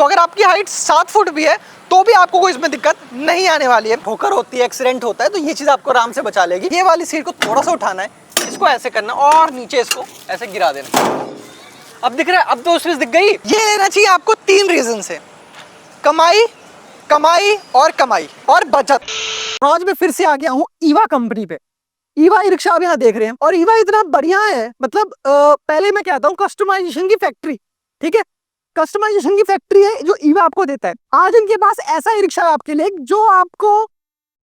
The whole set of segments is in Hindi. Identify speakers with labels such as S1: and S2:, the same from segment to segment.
S1: तो अगर आपकी हाइट 7 फुट भी है तो भी आपको कोई इसमें दिक्कत नहीं आने वाली है। ठोकर होती है, एक्सीडेंट होता है, तो ये चीज़ आपको आराम से बचा लेगी। ये वाली सीट को थोड़ा सा उठाना है, इसको ऐसे करना और नीचे इसको ऐसे गिरा देना। अब दिख रहा है, अब तो उसमें दिख गई। ये लेना चाहिए आपको 3 रीजन से, कमाई, कमाई और बचत। आज मैं फिर से आ गया हूँ ईवा कंपनी पे। ईवा ई रिक्शा आप यहाँ देख रहे हैं और ईवा इतना बढ़िया है, मतलब पहले मैं कहता हूँ कस्टमाइजेशन की फैक्ट्री, ठीक है, कस्टमाइजेशन की फैक्ट्री है जो ईवा आपको देता है। आज इनके पास ऐसा ई रिक्शा है आपके लिए जो आपको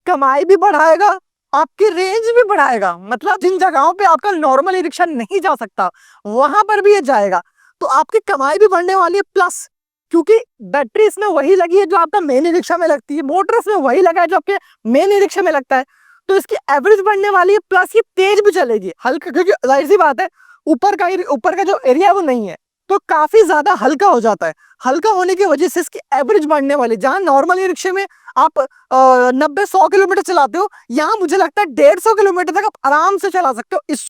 S1: कमाई भी बढ़ाएगा, आपकी रेंज भी बढ़ाएगा। मतलब जिन जगहों पे आपका नॉर्मल ई रिक्शा नहीं जा सकता वहां पर भी ये जाएगा, तो आपकी कमाई भी बढ़ने वाली है। प्लस क्योंकि बैटरी इसमें वही लगी है जो आपका मेन ई रिक्शा में लगती है, मोटर इसमें वही लगा है जो आपके मेन ई रिक्शा में लगता है, तो इसकी एवरेज बढ़ने वाली है। प्लस ये तेज भी चलेगी हल्का, क्योंकि जाहिर सी बात है ऊपर का जो एरिया है वो नहीं है, तो काफी ज्यादा हल्का हो जाता है। हल्का होने की वजह से इसकी एवरेज बढ़ने वाली, जहां नॉर्मल ई रिक्शे में आप 90-100 किलोमीटर चलाते हो, यहाँ मुझे लगता है 150 किलोमीटर तक आप आराम से चला सकते हो इस,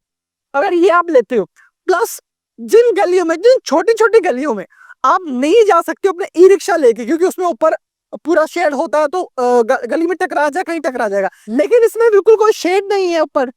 S1: अगर ये आप लेते हो। प्लस जिन गलियों में, जिन छोटी छोटी गलियों में आप नहीं जा सकते हो अपने ई रिक्शा लेके, क्योंकि उसमें ऊपर पूरा शेड होता है, तो गली में टकरा जाए, कहीं टकरा जाएगा, लेकिन इसमें बिल्कुल कोई शेड नहीं है ऊपर,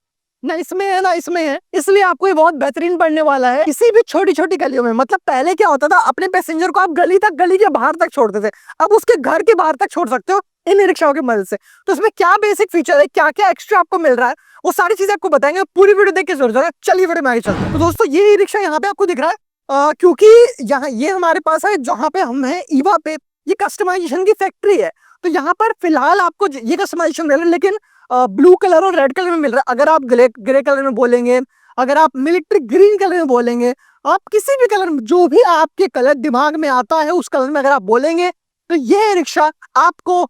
S1: ना इसमें है ना इसमें है, इसलिए आपको ये बहुत बेहतरीन पड़ने वाला है किसी भी छोटी छोटी गलियों में। मतलब पहले क्या होता था, अपने पैसेंजर को आप गली के बाहर तक छोड़ते थे, अब उसके घर के बाहर तक छोड़ सकते हो इन ई रिक्शाओं की मदद से। तो इसमें क्या बेसिक फीचर है, क्या क्या एक्स्ट्रा आपको मिल रहा है, वो सारी चीजें आपको बताएंगे। पूरी वीडियो देख के जरूर जाना। चलिए वीडियो में आगे चलते हैं। तो दोस्तों ये ई रिक्शा यहाँ पे आपको दिख रहा है, क्योंकि यहाँ ये हमारे पास है जहाँ पे हम हैं ईवा पे, ये कस्टमाइजेशन की फैक्ट्री है। तो यहाँ पर फिलहाल आपको ये कस्टमाइजेशन मिल रहा है, लेकिन ब्लू कलर और रेड कलर में मिल रहा है। अगर आप ग्रे कलर में बोलेंगे, अगर आप मिलिट्री ग्रीन कलर में बोलेंगे, आप किसी भी कलर में, जो भी आपके कलर दिमाग में आता है उस कलर में अगर आप बोलेंगे, तो ये रिक्शा आपको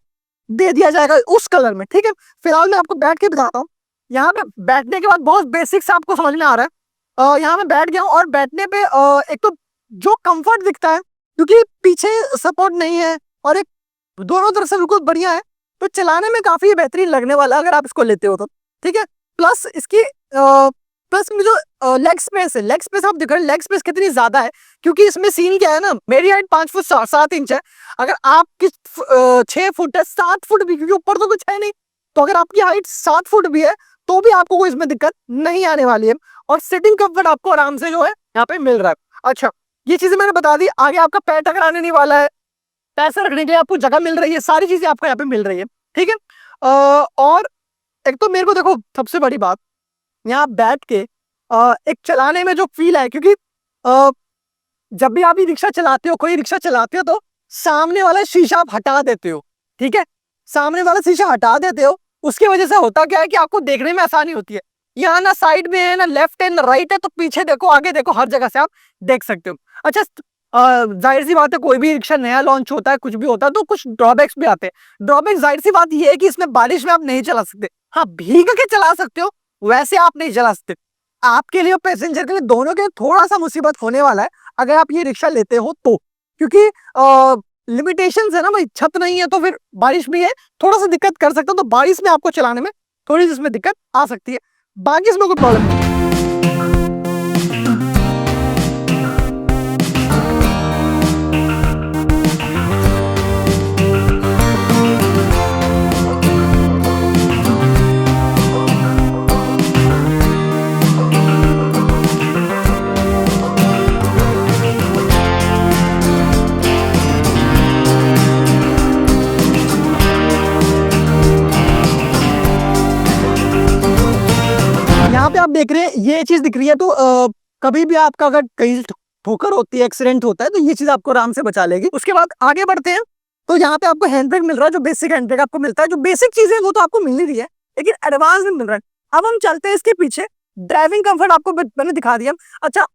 S1: दे दिया जाएगा उस कलर में, ठीक है। फिलहाल मैं आपको बैठ के बताता हूँ। यहाँ पे बैठने के बाद बहुत बेसिक्स आपको समझ में आ रहा है। यहाँ मैं बैठ गया हूँ और बैठने पे एक तो जो कंफर्ट दिखता है, क्योंकि पीछे सपोर्ट नहीं है और एक दोनों तरफ से बिल्कुल बढ़िया है, तो चलाने में काफी बेहतरीन लगने वाला है अगर आप इसको लेते हो तो, ठीक है। प्लस इसकी प्लस में जो लेग स्पेस है, लेग स्पेस आप देख रहे हैं, लेग स्पेस कितनी ज्यादा है, क्योंकि इसमें सीन क्या है ना, मेरी हाइट 5 फुट 7 इंच है, अगर आपकी 6 फुट है, 7 फुट भी, क्योंकि ऊपर तो कुछ है नहीं, तो अगर आपकी हाइट 7 फुट भी है तो भी आपको कोई इसमें दिक्कत नहीं आने वाली है, और सिटिंग कंफर्ट आपको आराम से जो है यहाँ पे मिल रहा है। अच्छा, ये चीजें मैंने बता दी। आगे आपका पैर टकराने नहीं वाला है, पैसे रखने के लिए आपको जगह मिल रही है, सारी चीजें आपको यहाँ पे मिल रही है, ठीक है। और एक तो मेरे को देखो सबसे बड़ी बात, यहाँ बैठ के एक चलाने में जो फील है, क्योंकि जब भी आप ये रिक्शा चलाते हो, कोई रिक्शा चलाते हो, तो सामने वाला शीशा आप हटा देते हो, ठीक है, सामने वाला शीशा हटा देते हो। उसकी वजह से होता क्या है कि आपको देखने में आसानी होती है। यहाँ ना साइड में है, ना लेफ्ट है, ना राइट है, तो पीछे देखो, आगे देखो, हर जगह से आप देख सकते हो। अच्छा, जाहिर सी बात है कोई भी रिक्शा नया लॉन्च होता है, कुछ भी होता है, तो कुछ ड्रॉबैक्स भी आते हैं। ड्रॉबैक जाहिर सी बात ये है कि इसमें बारिश में आप नहीं चला सकते, हाँ भीग के चला सकते हो, वैसे आप नहीं चला सकते। आपके लिए और पैसेंजर के लिए दोनों के थोड़ा सा मुसीबत होने वाला है अगर आप ये रिक्शा लेते हो तो, क्योंकि लिमिटेशंस है ना भाई, छत नहीं है, तो फिर बारिश भी है, थोड़ा सा दिक्कत कर सकते हो, तो बारिश में आपको चलाने में थोड़ी सी इसमें दिक्कत आ सकती है, बाकी इसमें कोई प्रॉब्लम नहीं। यहाँ पे आप देख रहे हैं ये चीज दिख रही है, तो कभी भी आपका अगर कहीं ठोकर होती है, एक्सीडेंट होता है, तो ये चीज आपको आराम से बचा लेगी। उसके बाद आगे बढ़ते हैं, तो यहाँ पे आपको हैंड ब्रेक मिल रहा है, जो बेसिक हैंड ब्रेक आपको मिलता है, जो बेसिक चीजें वो तो आपको मिल ही रही है, लेकिन एडवांस भी मिल रहा है। अब हम चलते हैं इसके पीछे, ड्राइविंग कंफर्ट आपको मैंने दिखा दिया। अच्छा,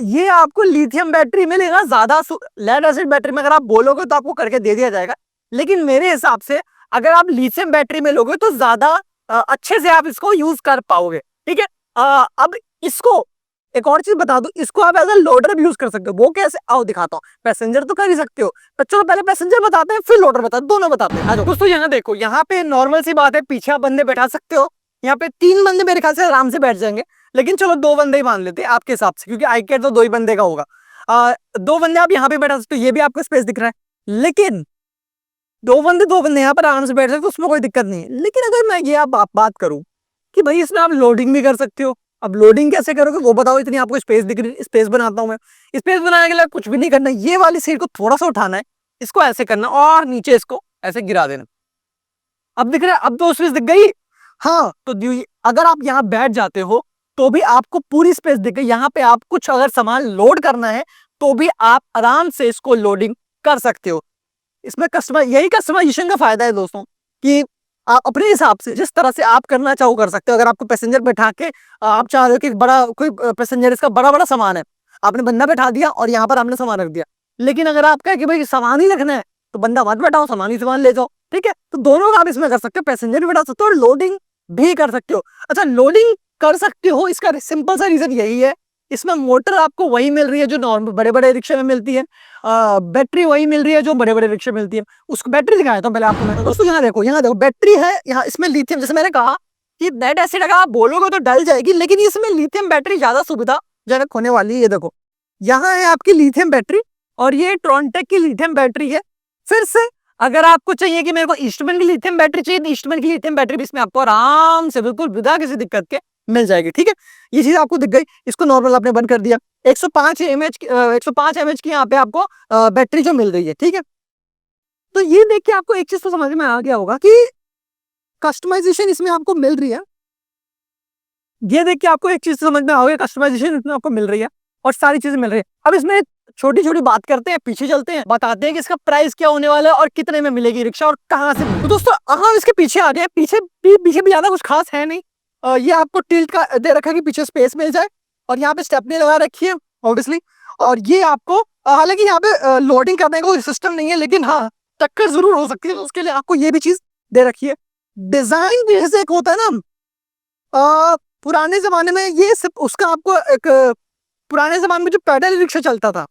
S1: ये आपको लिथियम बैटरी मिलेगा, ज्यादा लेड एसिड बैटरी में अगर आप बोलोगे तो आपको करके दे दिया जाएगा, लेकिन मेरे हिसाब से अगर आप लिथियम बैटरी में लोगे तो ज्यादा अच्छे से आप इसको यूज कर पाओगे, ठीक है। अब इसको एक और चीज बता दूं, इसको आप एज ए लोडर भी यूज कर सकते हो। वो कैसे, आओ दिखाता हूँ। पैसेंजर तो कर ही सकते हो, तो चलो पहले पैसेंजर बताते हैं, फिर लोडर बताते हैं, दोनों बताते हैं। आज दोस्तों यहाँ देखो, यहाँ पे नॉर्मल सी बात है, पीछे आप बंदे बैठा सकते हो, यहाँ पे 3 बंदे मेरे ख्याल से आराम से बैठ जाएंगे, लेकिन चलो 2 बंदे ही मान लेते हैं आपके हिसाब से, क्योंकि आई कैट तो 2 ही बंदे का होगा। 2 बंदे आप यहाँ पे बैठा सकते हो, ये भी आपको स्पेस दिख रहा है, लेकिन दो बंदे यहाँ पर आराम से बैठ सकते, उसमें कोई दिक्कत नहीं है। लेकिन अगर मैं ये आप बात करूं कि भाई इसमें आप लोडिंग भी कर सकते हो, अब लोडिंग कैसे करोगे वो बताओ। इतनी आपको स्पेस दिख रही है, स्पेस बनाता हूं मैं। स्पेस बनाने के लिए कुछ भी नहीं करना, ये वाली सीट को थोड़ा सा उठाना है, इसको ऐसे करना और नीचे इसको ऐसे गिरा देना। अब दिख रहा है, अब तो स्पेस दिख गई। हाँ, तो अगर आप यहाँ बैठ जाते हो तो भी आपको पूरी स्पेस दिख गई। यहाँ पे आप कुछ अगर सामान लोड करना है तो भी आप आराम से इसको लोडिंग कर सकते हो। इसमें यही कस्टमाइजेशन का फायदा है दोस्तों, कि आप अपने हिसाब से जिस तरह से आप करना चाहो कर सकते हो। अगर आपको पैसेंजर बैठा के आप चाह रहे हो कि बड़ा कोई पैसेंजर, इसका बड़ा बड़ा सामान है, आपने बंदा बैठा दिया और यहाँ पर आपने सामान रख दिया। लेकिन अगर आप कहें कि भाई सामान ही रखना है तो बंदा मत बैठाओ, सामान ही सामान ले जाओ, ठीक है। तो दोनों काम इसमें कर सकते हो, पैसेंजर भी बैठा सकते हो और लोडिंग भी कर सकते हो। अच्छा, लोडिंग कर सकते हो, इसका सिंपल सा रीजन यही है, इसमें मोटर आपको वही मिल रही है जो नॉर्मल बड़े बड़े रिक्शे में मिलती है, बैटरी वही मिल रही है जो बड़े बड़े रिक्शे में मिलती है। उसको बैटरी दिखाया था पहले आपको मैं दोस्तों। यहाँ देखो बैटरी है, यहाँ इसमें लिथियम, जैसे मैंने कहा कि लेड एसिड अगर आप बोलोगे तो डल जाएगी, लेकिन इसमें लिथियम बैटरी ज्यादा सुविधाजनक होने वाली है। ये देखो, यहाँ है आपकी लिथियम बैटरी और ये ट्रॉनटेक की लिथियम बैटरी है। फिर से अगर आपको चाहिए कि मेरे को ईस्टमैन की लिथियम बैटरी चाहिए, तो ईस्टमैन की लिथियम बैटरी भी इसमें आपको आराम से बिल्कुल बिना किसी दिक्कत के मिल जाएगी, ठीक है। ये चीज आपको दिख गई, इसको नॉर्मल आपने बंद कर दिया। 105 mAh की यहाँ पे आपको बैटरी जो मिल रही है, ठीक है। तो ये देख के आपको एक चीज तो समझ में आ गया होगा कि कस्टमाइजेशन इसमें आपको मिल रही है। ये देख के आपको एक चीज समझ में आ गया, कस्टमाइजेशन इसमें आपको मिल रही है और सारी चीजें मिल रही है। अब इसमें छोटी छोटी बात करते हैं, पीछे चलते हैं, बताते हैं कि इसका प्राइस क्या होने वाला है और कितने में मिलेगी रिक्शा और कहाँ से। तो दोस्तों हम इसके पीछे आ गए, पीछे भी ज्यादा कुछ खास है नहीं। ये आपको टिल्ट का दे रखा है कि पीछे स्पेस मिल जाए, और यहाँ पे स्टेपनी लगा रखी है ऑब्वियसली। और ये आपको हालांकि यहाँ पे लोडिंग करने का कोई सिस्टम नहीं है, लेकिन हाँ टक्कर जरूर हो सकती है, तो उसके लिए आपको ये भी चीज दे रखी है। डिजाइन जैसे एक होता है ना, पुराने जमाने में ये सिर्फ उसका आपको एक पुराने जमाने में जो पैडल रिक्शा चलता था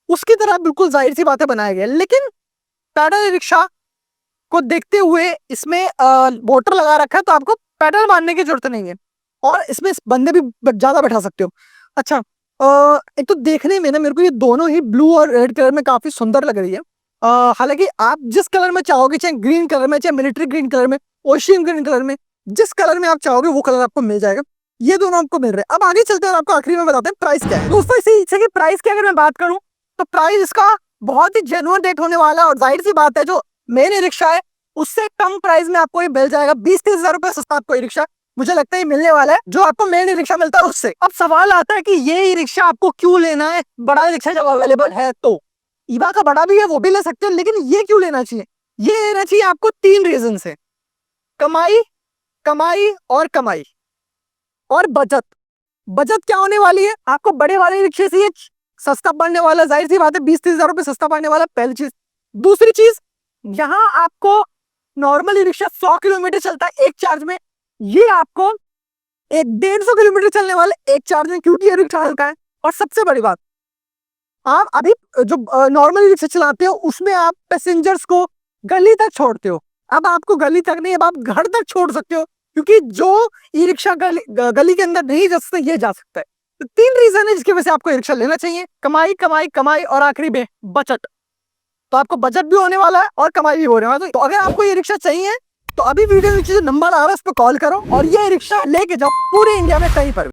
S1: उसकी तरह बिल्कुल जाहिर सी बातें बनाया गया, लेकिन पैडल रिक्शा को देखते हुए इसमें मोटर लगा रखा है, तो आपको पैडल मारने की जरूरत नहीं है और इसमें बंदे भी ज्यादा बैठा सकते हो। अच्छा, एक तो देखने में ना मेरे को ये दोनों ही ब्लू और रेड कलर में काफी सुंदर लग रही है। हालांकि आप जिस कलर में चाहोगे, चाहे ग्रीन कलर में, चाहे मिलिट्री ग्रीन कलर में, ओशियन ग्रीन कलर में, जिस कलर में आप चाहोगे वो कलर आपको मिल जाएगा। ये दोनों आपको मिल रहे हैं। अब आगे चलते हैं और आपको आखिरी में बताते हैं प्राइस क्या है। दोस्तों इसी की प्राइस की अगर मैं बात करूं तो प्राइस इसका बहुत ही जेन्युइन रेट होने वाला है, और जाहिर सी बात है जो मेन रिक्शा है उससे कम प्राइस में आपको ये मिल जाएगा। 20-30 हजार रुपए सस्ता आपको ये रिक्शा मुझे लगता है मिलने वाला है, जो आपको मेन रिक्शा मिलता है उससे। अब सवाल आता है कि ये रिक्शा आपको क्यों लेना है, बड़ा रिक्शा जब अवेलेबल है तो। ईवा का बड़ा भी है वो भी ले सकते हो, लेकिन ये क्यों लेना चाहिए? ये लेना चाहिए आपको 3 रीजन से, कमाई, कमाई और कमाई और बचत। बचत क्या होने वाली है, आपको बड़े वाले रिक्शे से ये सस्ता पड़ने वाला, जाहिर सी बात है 20-30 हजार रुपए सस्ता पड़ने वाला, पहली चीज। दूसरी चीज, यहाँ आपको नॉर्मली रिक्शा 100 किलोमीटर चलता है एक चार्ज में, ये आपको 150 किलोमीटर चलने वाले एक चार्ज में, क्योंकि ये रिक्शा हल्का है। और सबसे बड़ी बात, आप अभी जो नॉर्मली रिक्शा चलाते हो उसमें आप पैसेंजर्स को गली तक छोड़ते हो, अब आपको गली तक नहीं, अब आप घर तक छोड़ सकते हो, क्योंकि जो ई रिक्शा गली के अंदर नहीं जा सकता ये जा सकता है। तो 3 रीजन है जिसकी वजह से आपको ई रिक्शा लेना चाहिए, कमाई, कमाई, कमाई और आखिरी में बचत। तो आपको बचत भी होने वाला है और कमाई भी होने वाला है। तो अगर आपको ये रिक्शा चाहिए तो अभी वीडियो नीचे जो नंबर आ रहा है उस पर कॉल करो और ये रिक्शा लेके जाओ पूरे इंडिया में कहीं पर।